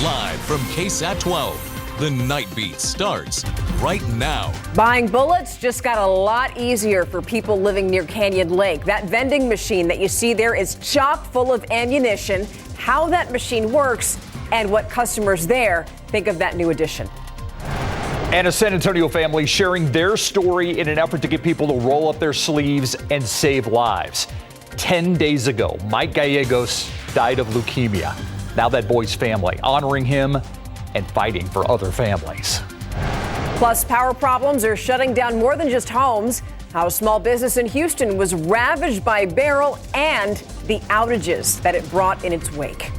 Live from KSAT 12, the Nightbeat starts right now. Buying bullets just got a lot easier for people living near Canyon Lake. That vending machine that you see there is chock full of ammunition. How that machine works and what customers there think of that new addition. And a San Antonio family sharing their story in an effort to get people to roll up their sleeves and save lives. 10 days ago, Mike Gallegos died of leukemia. Now that boy's family honoring him and fighting for other families. Plus, power problems are shutting down more than just homes. How a small business in Houston was ravaged by a barrel and the outages that it brought in its wake.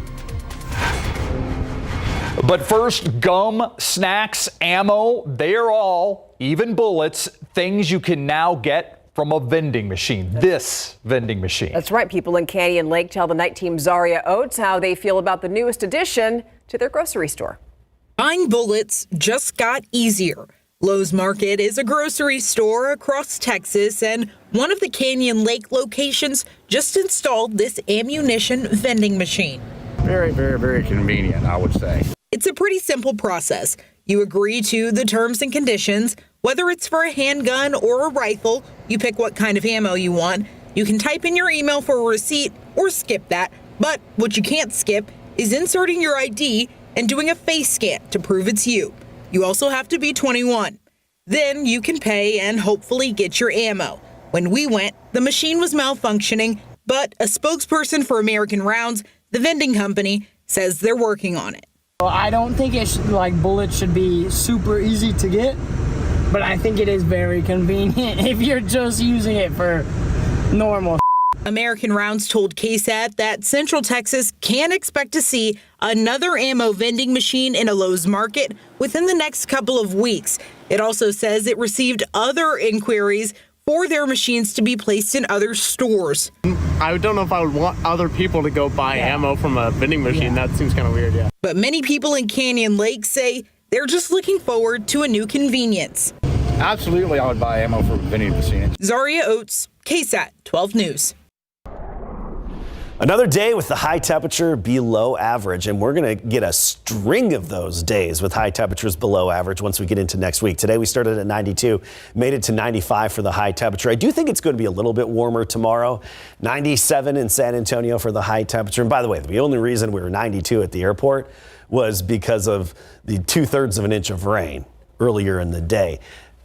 But first, gum, snacks, ammo, they're all, even bullets, things you can now get from a vending machine, this vending machine. That's right. People in Canyon Lake tell the Night Team Zaria Oates how they feel about the newest addition to their grocery store. Buying bullets just got easier. Lowe's Market is a grocery store across Texas, and one of the Canyon Lake locations just installed this ammunition vending machine. Very, very, very convenient, I would say. It's a pretty simple process. You agree to the terms and conditions. Whether it's for a handgun or a rifle, you pick what kind of ammo you want. You can type in your email for a receipt or skip that. But what you can't skip is inserting your ID and doing a face scan to prove it's you. You also have to be 21. Then you can pay and hopefully get your ammo. When we went, the machine was malfunctioning, but a spokesperson for American Rounds, the vending company, says they're working on it. Well, I don't think bullets should be super easy to get, but I think it is very convenient if you're just using it for normal. American Rounds told KSAT that Central Texas can expect to see another ammo vending machine in a Lowe's Market within the next couple of weeks. It also says it received other inquiries for their machines to be placed in other stores. I don't know if I would want other people to go buy ammo from a vending machine. That seems kind of weird, yeah. But many people in Canyon Lake say they're just looking forward to a new convenience. Absolutely, I would buy ammo from a vending machine. Zaria Oates, KSAT 12 News. Another day with the high temperature below average, and we're going to get a string of those days with high temperatures below average once we get into next week. Today we started at 92, made it to 95 for the high temperature. I do think it's going to be a little bit warmer tomorrow. 97 in San Antonio for the high temperature. And by the way, the only reason we were 92 at the airport was because of the 2/3 of an inch of rain earlier in the day.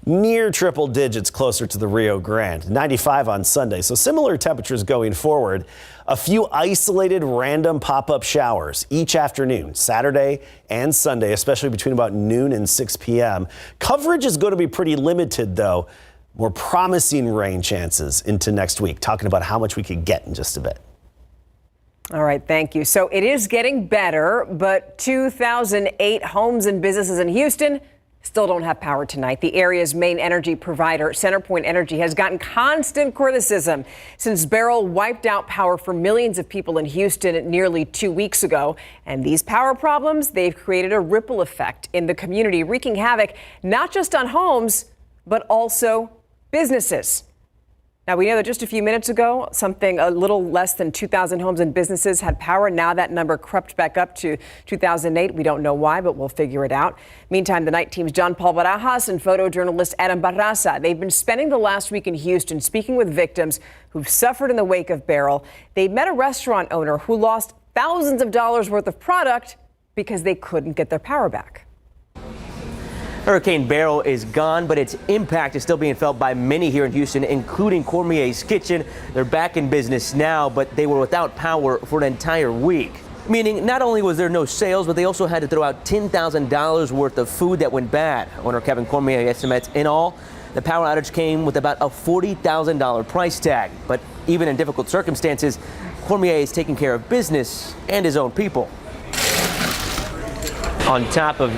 Near triple digits closer to the Rio Grande, 95 on Sunday. So similar temperatures going forward. A few isolated random pop-up showers each afternoon, Saturday and Sunday, especially between about noon and 6 p.m. Coverage is going to be pretty limited, though. More promising rain chances into next week. Talking about how much we could get in just a bit. All right, thank you. So it is getting better, but 2,008 homes and businesses in Houston still don't have power tonight. The area's main energy provider, CenterPoint Energy, has gotten constant criticism since Beryl wiped out power for millions of people in Houston nearly 2 weeks ago. And these power problems, they've created a ripple effect in the community, wreaking havoc not just on homes, but also businesses. Now, we know that just a few minutes ago, something a little less than 2,000 homes and businesses had power. Now that number crept back up to 2008. We don't know why, but we'll figure it out. Meantime, the Night Team's John Paul Barajas and photojournalist Adam Barraza, they've been spending the last week in Houston speaking with victims who've suffered in the wake of Beryl. They met a restaurant owner who lost thousands of dollars worth of product because they couldn't get their power back. Hurricane Beryl is gone, but its impact is still being felt by many here in Houston, including Cormier's Kitchen. They're back in business now, but they were without power for an entire week. Meaning not only was there no sales, but they also had to throw out $10,000 worth of food that went bad. Owner Kevin Cormier estimates in all, the power outage came with about a $40,000 price tag. But even in difficult circumstances, Cormier is taking care of business and his own people. On top of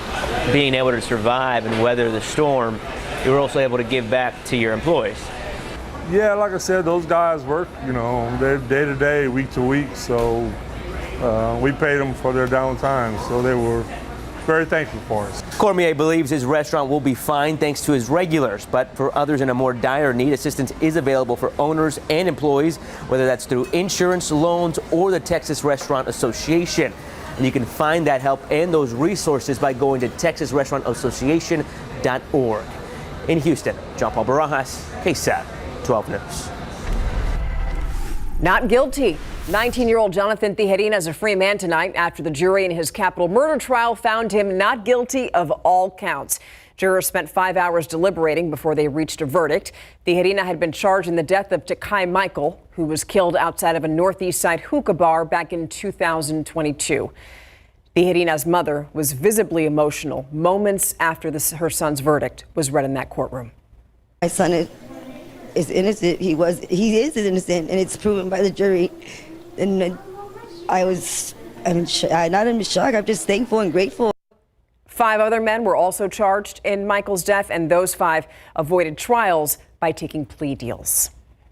being able to survive and weather the storm, you were also able to give back to your employees. Yeah, like I said, those guys work, they're day to day, week to week, so we paid them for their downtime, so they were very thankful for us. Cormier believes his restaurant will be fine thanks to his regulars, but for others in a more dire need, assistance is available for owners and employees, whether that's through insurance, loans, or the Texas Restaurant Association. And you can find that help and those resources by going to TexasRestaurantAssociation.org. In Houston, John Paul Barajas, KSAT 12 News. Not guilty. 19-year-old Jonathan Tijerina is a free man tonight after the jury in his capital murder trial found him not guilty of all counts. Jurors spent 5 hours deliberating before they reached a verdict. Tijerina had been charged in the death of Takai Michael, who was killed outside of a Northeast Side hookah bar back in 2022. Tijerina's mother was visibly emotional moments after her son's verdict was read in that courtroom. My son is innocent. He is innocent, and it's proven by the jury. And I'm not in shock. I'm just thankful and grateful. 5 other men were also charged in Michael's death, and those 5 avoided trials by taking plea deals.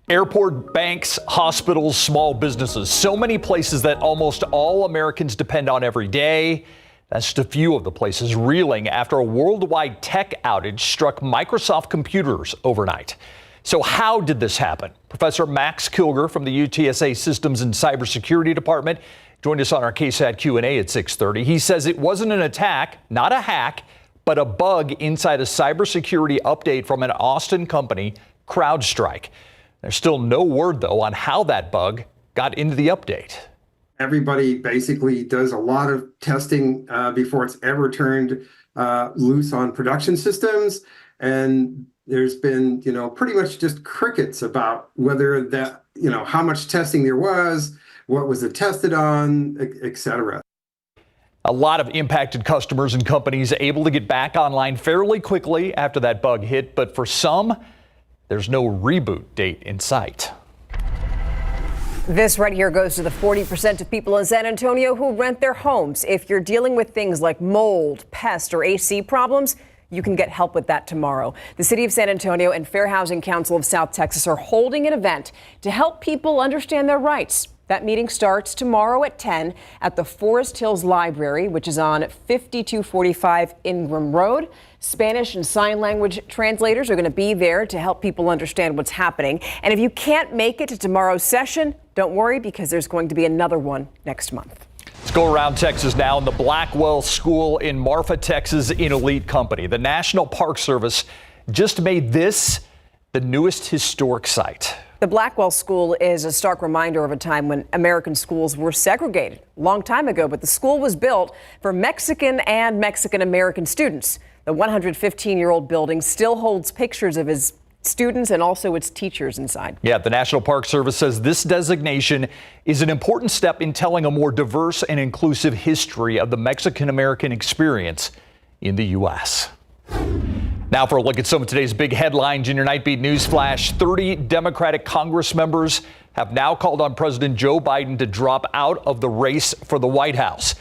Airport, banks, hospitals, small businesses, so many places that almost all Americans depend on every day. That's just a few of the places reeling after a worldwide tech outage struck Microsoft computers overnight. So how did this happen? Professor Max Kilger from the UTSA Systems and Cybersecurity Department joined us on our KSAT Q&A at 6:30. He says it wasn't an attack, not a hack, but a bug inside a cybersecurity update from an Austin company, CrowdStrike. There's still no word, though, on how that bug got into the update. Everybody basically does a lot of testing before it's ever turned loose on production systems. And there's been, pretty much just crickets about whether that, how much testing there was, what was it tested on, et cetera. A lot of impacted customers and companies able to get back online fairly quickly after that bug hit. But for some, there's no reboot date in sight. This right here goes to the 40% of people in San Antonio who rent their homes. If you're dealing with things like mold, pest, or AC problems, you can get help with that tomorrow. The City of San Antonio and Fair Housing Council of South Texas are holding an event to help people understand their rights. That meeting starts tomorrow at 10 at the Forest Hills Library, which is on 5245 Ingram Road. Spanish and sign language translators are going to be there to help people understand what's happening. And if you can't make it to tomorrow's session, don't worry, because there's going to be another one next month. Let's go around Texas now. In the Blackwell School in Marfa, Texas, in Elite Company, the National Park Service just made this the newest historic site. The Blackwell School is a stark reminder of a time when American schools were segregated a long time ago, but the school was built for Mexican and Mexican-American students. The 115-year-old building still holds pictures of his students and also its teachers inside. Yeah, the National Park Service says this designation is an important step in telling a more diverse and inclusive history of the Mexican-American experience in the U.S. Now for a look at some of today's big headlines in your Nightbeat News Flash. 30 Democratic Congress members have now called on President Joe Biden to drop out of the race for the White House.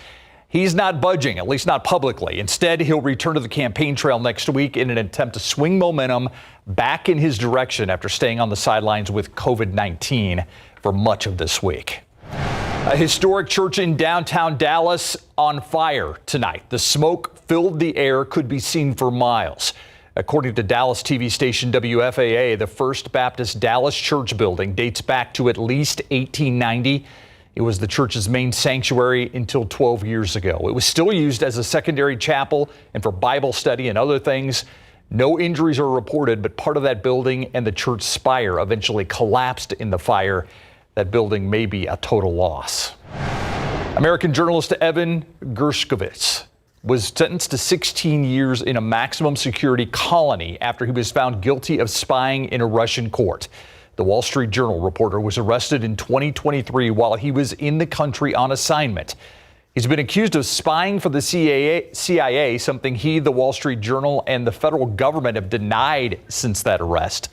He's not budging, at least not publicly. Instead, he'll return to the campaign trail next week in an attempt to swing momentum back in his direction after staying on the sidelines with COVID-19 for much of this week. A historic church in downtown Dallas on fire tonight. The smoke filled the air, could be seen for miles. According to Dallas TV station WFAA, the First Baptist Dallas Church building dates back to at least 1890. It was the church's main sanctuary until 12 years ago. It was still used as a secondary chapel and for Bible study and other things. No injuries are reported, but part of that building and the church spire eventually collapsed in the fire. That building may be a total loss. American journalist Evan Gershkovich was sentenced to 16 years in a maximum security colony after he was found guilty of spying in a Russian court. The Wall Street Journal reporter was arrested in 2023 while he was in the country on assignment. He's been accused of spying for the CIA, something he, the Wall Street Journal, and the federal government have denied since that arrest.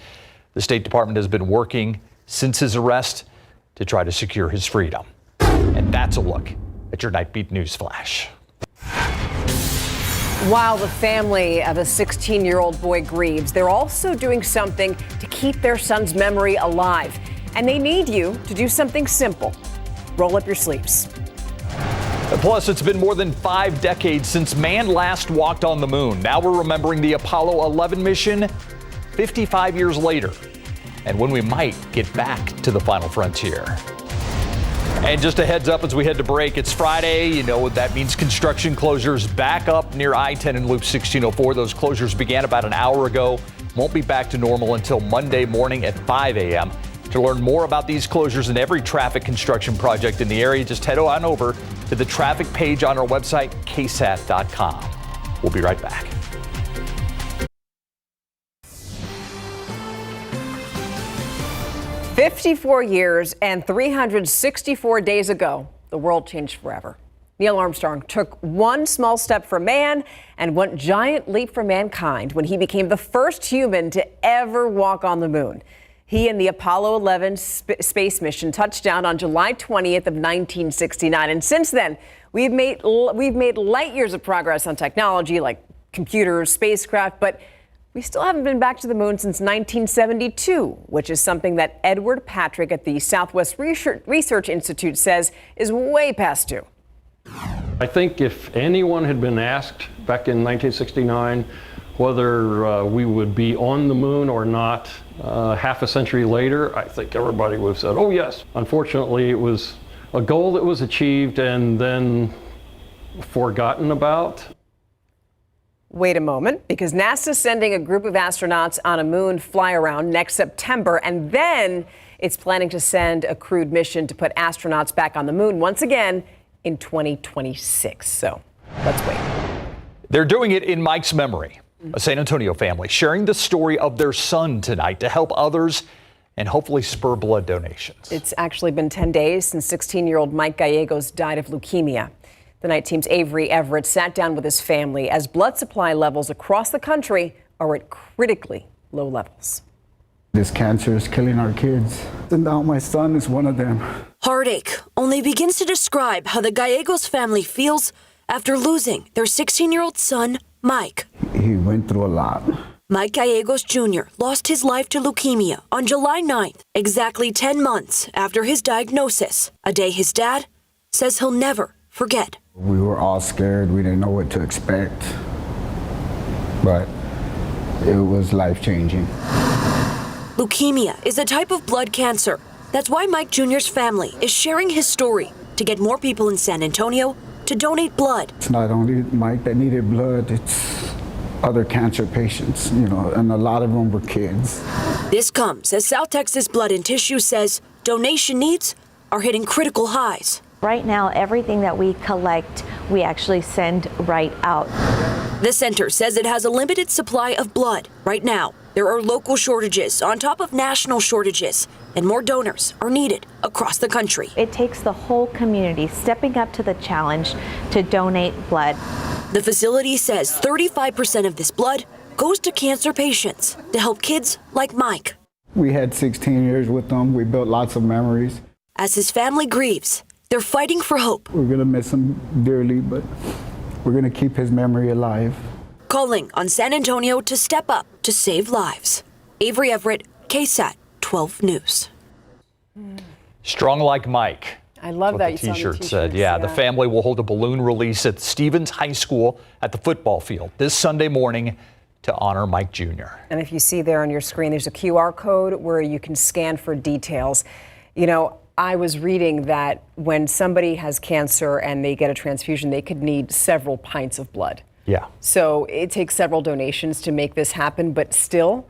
The State Department has been working since his arrest to try to secure his freedom. And that's a look at your Nightbeat News Flash. While the family of a 16-year-old boy grieves, they're also doing something to keep their son's memory alive. And they need you to do something simple. Roll up your sleeves. Plus, it's been more than 5 decades since man last walked on the moon. Now we're remembering the Apollo 11 mission 55 years later, and when we might get back to the final frontier. And just a heads up as we head to break, it's Friday. You know what that means. Construction closures back up near I-10 and Loop 1604. Those closures began about an hour ago. Won't be back to normal until Monday morning at 5 a.m. To learn more about these closures and every traffic construction project in the area, just head on over to the traffic page on our website, KSAT.com. We'll be right back. "54 years and 364 days ago, the world changed forever. Neil Armstrong took one small step for man and one giant leap for mankind when he became the first human to ever walk on the moon. He and the Apollo 11 space mission touched down on July 20th of 1969. And since then, we've made light years of progress on technology like computers, spacecraft, but we still haven't been back to the moon since 1972, which is something that Edward Patrick at the Southwest Research Institute says is way past due. I think if anyone had been asked back in 1969 whether we would be on the moon or not half a century later, I think everybody would have said, oh yes. Unfortunately, it was a goal that was achieved and then forgotten about. Wait a moment, because NASA's sending a group of astronauts on a moon fly around next September, and then it's planning to send a crewed mission to put astronauts back on the moon once again in 2026. So let's wait. They're doing it in Mike's memory. A San Antonio family sharing the story of their son tonight to help others and hopefully spur blood donations. It's actually been 10 days since 16-year-old Mike Gallegos died of leukemia. The night team's Avery Everett sat down with his family as blood supply levels across the country are at critically low levels. This cancer is killing our kids, and now my son is one of them. Heartache only begins to describe how the Gallegos family feels after losing their 16-year-old son, Mike. He went through a lot. Mike Gallegos Jr. lost his life to leukemia on July 9th, exactly 10 months after his diagnosis, a day his dad says he'll never forget. We were all scared. We didn't know what to expect, but it was life-changing. Leukemia is a type of blood cancer. That's why Mike Jr.'s family is sharing his story to get more people in San Antonio to donate blood. It's not only Mike that needed blood, it's other cancer patients, and a lot of them were kids. This comes as South Texas Blood and Tissue says donation needs are hitting critical highs. Right now, everything that we collect, we actually send right out. The center says it has a limited supply of blood. Right now, there are local shortages on top of national shortages, and more donors are needed across the country. It takes the whole community stepping up to the challenge to donate blood. The facility says 35% of this blood goes to cancer patients to help kids like Mike. We had 16 years with them. We built lots of memories. As his family grieves, they're fighting for hope. We're going to miss him dearly, but we're going to keep his memory alive. Calling on San Antonio to step up to save lives. Avery Everett, KSAT 12 News. Strong like Mike. I love what that. The You saw T-shirt the said. Yeah, the family will hold a balloon release at Stevens High School at the football field this Sunday morning to honor Mike Jr. And if you see there on your screen, there's a QR code where you can scan for details. I was reading that when somebody has cancer and they get a transfusion, they could need several pints of blood. Yeah. So it takes several donations to make this happen, but still,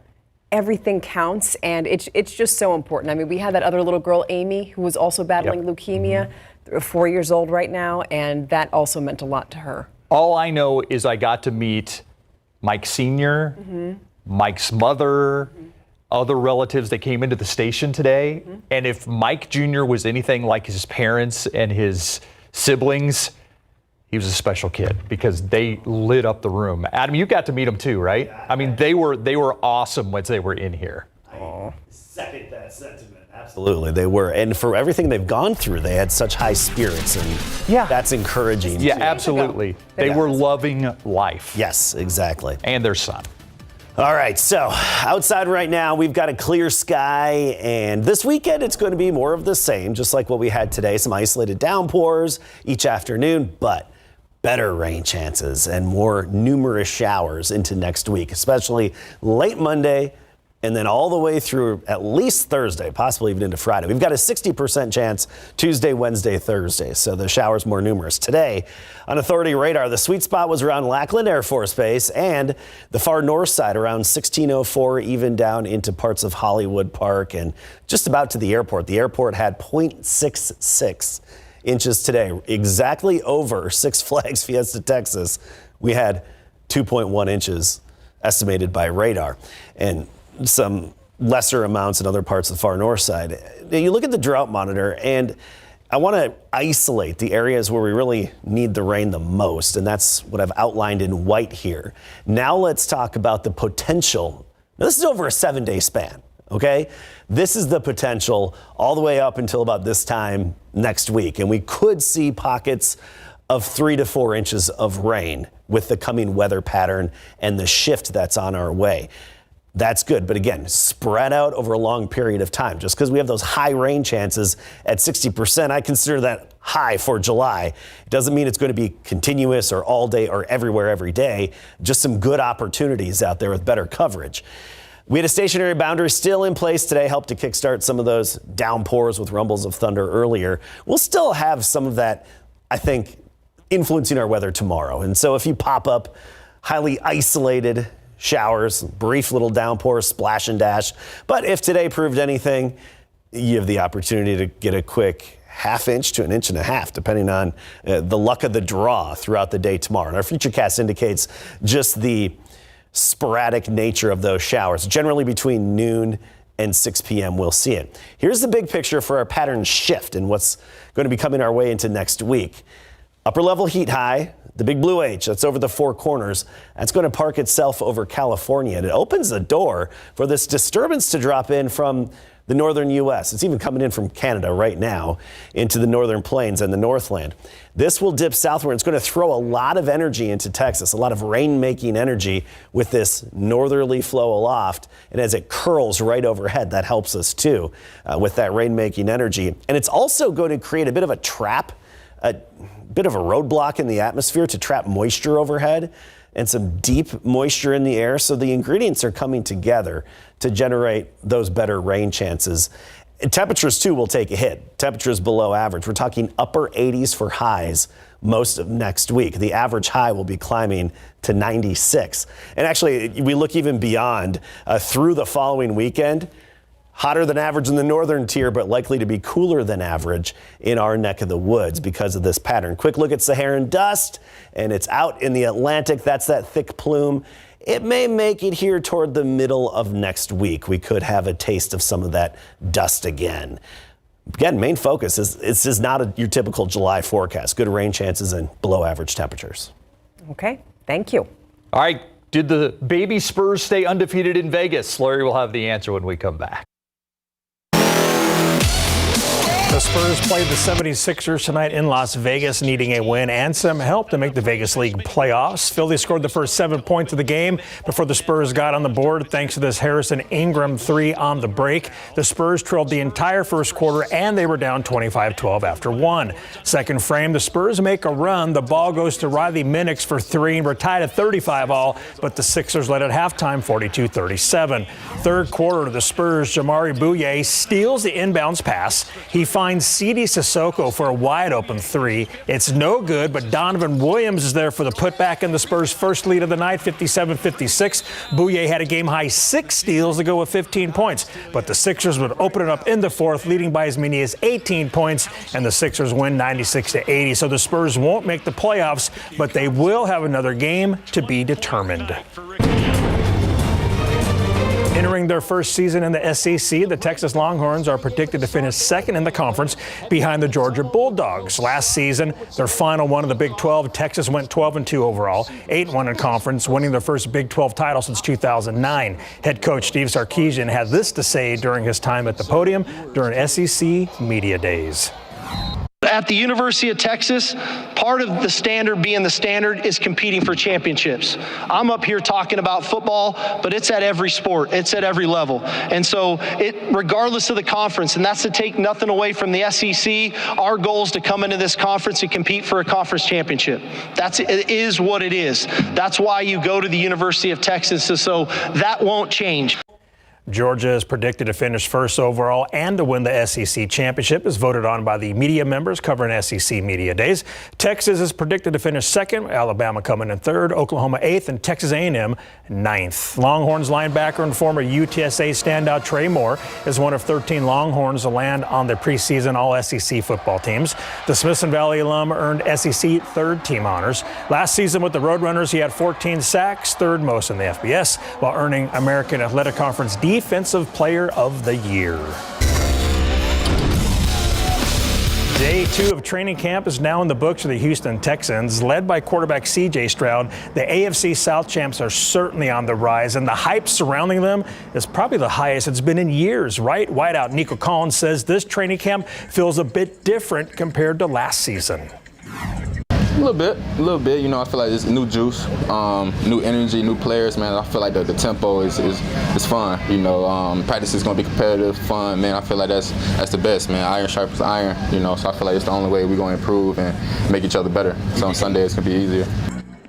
everything counts, and it's just so important. I mean, we had that other little girl, Amy, who was also battling leukemia, 4 years old right now, and that also meant a lot to her. All I know is I got to meet Mike Sr., Mike's mother, other relatives that came into the station today. And if Mike Jr. was anything like his parents and his siblings, he was a special kid because they lit up the room. Adam, you got to meet them too, right? I mean, they were awesome once they were in here. I second that sentiment. Absolutely, they were. And for everything they've gone through, they had such high spirits, and that's encouraging. Yeah, absolutely. They were loving life. Yes, exactly. And their son. All right, so outside right now, we've got a clear sky, and this weekend it's going to be more of the same, just like what we had today. Some isolated downpours each afternoon, but better rain chances and more numerous showers into next week, especially late Monday and then all the way through at least Thursday, possibly even into Friday. We've got a 60% chance Tuesday, Wednesday, Thursday, so the showers more numerous. Today, on Authority radar, the sweet spot was around Lackland Air Force Base and the far north side around 1604, even down into parts of Hollywood Park and just about to the airport. The airport had 0.66 inches today, exactly over Six Flags Fiesta, Texas. We had 2.1 inches estimated by radar, and some lesser amounts in other parts of the far north side. You look at the drought monitor, and I want to isolate the areas where we really need the rain the most, and that's what I've outlined in white here. Now let's talk about the potential. Now, this is over a 7-day span, okay? This is the potential all the way up until about this time next week, and we could see pockets of 3 to 4 inches of rain with the coming weather pattern and the shift that's on our way. That's good, but again, spread out over a long period of time. Just because we have those high rain chances at 60%, I consider that high for July. It doesn't mean it's going to be continuous or all day or everywhere every day. Just some good opportunities out there with better coverage. We had a stationary boundary still in place today, helped to kickstart some of those downpours with rumbles of thunder earlier. We'll still have some of that, I think, influencing our weather tomorrow. And so if you pop up highly isolated showers, brief little downpours, splash and dash. But if today proved anything, you have the opportunity to get a quick ½ inch to 1.5 inches, depending on the luck of the draw throughout the day tomorrow. And our Futurecast indicates just the sporadic nature of those showers. Generally between noon and 6 p.m. we'll see it. Here's the big picture for our pattern shift and what's going to be coming our way into next week. Upper level heat high, the big blue H, that's over the four corners. That's going to park itself over California, and it opens the door for this disturbance to drop in from the northern U.S. It's even coming in from Canada right now into the northern plains and the Northland. This will dip southward. It's going to throw a lot of energy into Texas, a lot of rain-making energy with this northerly flow aloft. And as it curls right overhead, that helps us too with that rain-making energy. And it's also going to create a bit of a trap, a bit of a roadblock in the atmosphere to trap moisture overhead and some deep moisture in the air. So the ingredients are coming together to generate those better rain chances. And temperatures too will take a hit. Temperatures below average. We're talking upper 80s for highs most of next week. The average high will be climbing to 96. And actually, we look even beyond through the following weekend. Hotter than average in the northern tier, but likely to be cooler than average in our neck of the woods because of this pattern. Quick look at Saharan dust, and it's out in the Atlantic. That's that thick plume. It may make it here toward the middle of next week. We could have a taste of some of that dust again. Again, main focus is this is not your typical July forecast. Good rain chances and below average temperatures. Okay, thank you. All right, did the baby Spurs stay undefeated in Vegas? Larry will have the answer when we come back. The Spurs played the 76ers tonight in Las Vegas, needing a win and some help to make the Vegas League playoffs. Philly scored the first 7 points of the game before the Spurs got on the board thanks to this Harrison Ingram three on the break. The Spurs trailed the entire first quarter, and they were down 25-12 after one. Second frame, the Spurs make a run. The ball goes to Riley Minix for three, and we're tied at 35-all, but the Sixers led at halftime 42-37. Third quarter, the Spurs' Jamari Bouye steals the inbounds pass. He finds Sidi Sissoko for a wide-open three. It's no good, but Donovan Williams is there for the putback in the Spurs' first lead of the night, 57-56. Bouye had a game-high 6 steals to go with 15 points, but the Sixers would open it up in the fourth, leading by as many as 18 points, and the Sixers win 96-80. So the Spurs won't make the playoffs, but they will have another game to be determined. Entering their first season in the SEC, the Texas Longhorns are predicted to finish second in the conference behind the Georgia Bulldogs. Last season, their final one of the Big 12, Texas went 12-2 overall, 8-1 in conference, winning their first Big 12 title since 2009. Head coach Steve Sarkisian had this to say during his time at the podium during SEC Media Days. At the University of Texas, part of the standard being the standard is competing for championships. I'm up here talking about football, but it's at every sport. It's at every level. And so regardless of the conference, and that's to take nothing away from the SEC, our goal is to come into this conference and compete for a conference championship. It is what it is. That's why you go to the University of Texas, so that won't change. Georgia is predicted to finish first overall and to win the SEC championship, as voted on by the media members covering SEC Media Days. Texas is predicted to finish second, Alabama coming in third, Oklahoma eighth, and Texas A&M ninth. Longhorns linebacker and former UTSA standout Trey Moore is one of 13 Longhorns to land on the preseason All-SEC football teams. The Smithson Valley alum earned SEC third-team honors. Last season with the Roadrunners, he had 14 sacks, third most in the FBS, while earning American Athletic Conference Defensive Player of the Year. Day 2 of training camp is now in the books for the Houston Texans. Led by quarterback C.J. Stroud, the AFC South champs are certainly on the rise, and the hype surrounding them is probably the highest it's been in years, right? Wideout Nico Collins says this training camp feels a bit different compared to last season. A little bit. You know, I feel like it's new juice, new energy, new players, man. I feel like the tempo is fun. You know, practice is going to be competitive, fun, man. I feel like that's the best, man. Iron sharpens iron, you know, so I feel like it's the only way we're going to improve and make each other better. So on Sunday, it's going to be easier.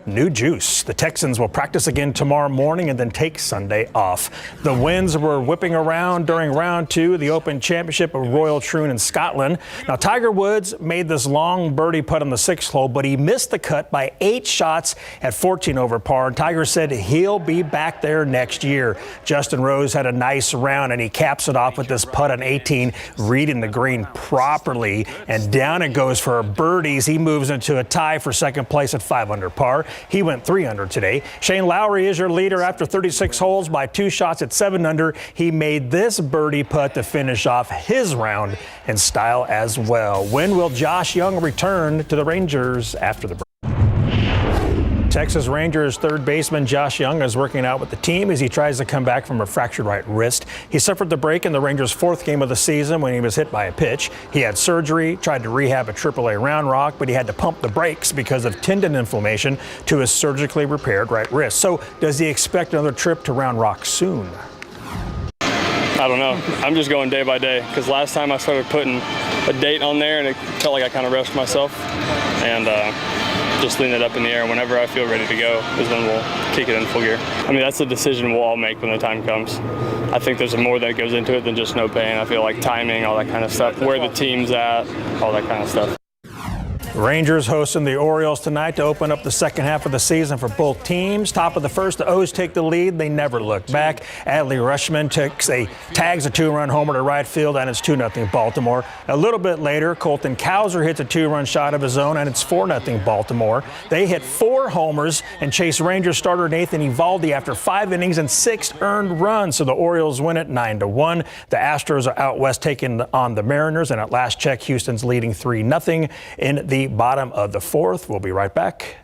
New juice. The Texans will practice again tomorrow morning and then take Sunday off. The winds were whipping around during round 2 of the Open Championship of Royal Troon in Scotland. Now, Tiger Woods made this long birdie putt on the 6th hole, but he missed the cut by 8 shots at 14 over par. Tiger said he'll be back there next year. Justin Rose had a nice round, and he caps it off with this putt on 18, reading the green properly, and down it goes for birdies. He moves into a tie for second place at 5 under par. He went 3 under today. Shane Lowry is your leader after 36 holes by 2 shots at 7 under. He made this birdie putt to finish off his round in style as well. When will Josh Young return to the Rangers after the break? Texas Rangers third baseman Josh Young is working out with the team as he tries to come back from a fractured right wrist. He suffered the break in the Rangers' 4th game of the season when he was hit by a pitch. He had surgery, tried to rehab a AAA Round Rock, but he had to pump the brakes because of tendon inflammation to his surgically repaired right wrist. So does he expect another trip to Round Rock soon? I don't know. I'm just going day by day because last time I started putting a date on there and it felt like I kind of rushed myself, and just lean it up in the air. Whenever I feel ready to go is when we'll kick it in full gear. I mean, that's a decision we'll all make when the time comes. I think there's more that goes into it than just no pain. I feel like timing, all that kind of stuff, where the team's at, all that kind of stuff. Rangers hosting the Orioles tonight to open up the second half of the season for both teams. Top of the first, the O's take the lead. They never look back. Adley Rutschman tags a 2-run homer to right field, and it's 2-0 Baltimore. A little bit later, Colton Cowser hits a 2-run shot of his own, and it's 4-0 Baltimore. They hit 4 homers and chase Rangers starter Nathan Eovaldi after 5 innings and 6 earned runs. So the Orioles win it 9-1. The Astros are out west taking on the Mariners, and at last check, Houston's leading 3-0 in the bottom of the 4th. We'll be right back.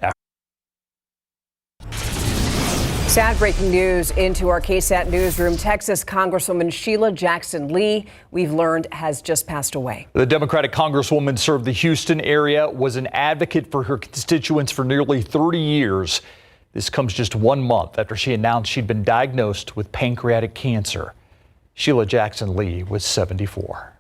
Sad breaking news into our KSAT newsroom. Texas Congresswoman Sheila Jackson Lee, we've learned, has just passed away. The Democratic Congresswoman served the Houston area, was an advocate for her constituents for nearly 30 years. This comes just 1 month after she announced she'd been diagnosed with pancreatic cancer. Sheila Jackson Lee was 74.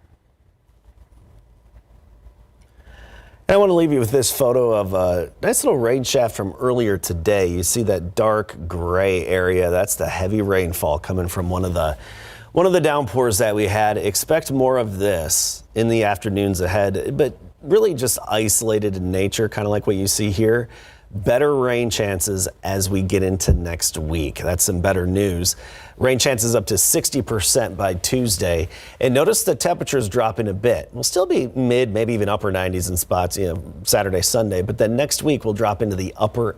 I want to leave you with this photo of a nice little rain shaft from earlier today. You see that dark gray area. That's the heavy rainfall coming from one of the downpours that we had. Expect more of this in the afternoons ahead, but really just isolated in nature, kind of like what you see here. Better rain chances as we get into next week. That's some better news. Rain chances up to 60% by Tuesday. And notice the temperatures dropping a bit. We'll still be mid, maybe even upper 90s in spots, Saturday, Sunday. But then next week we'll drop into the upper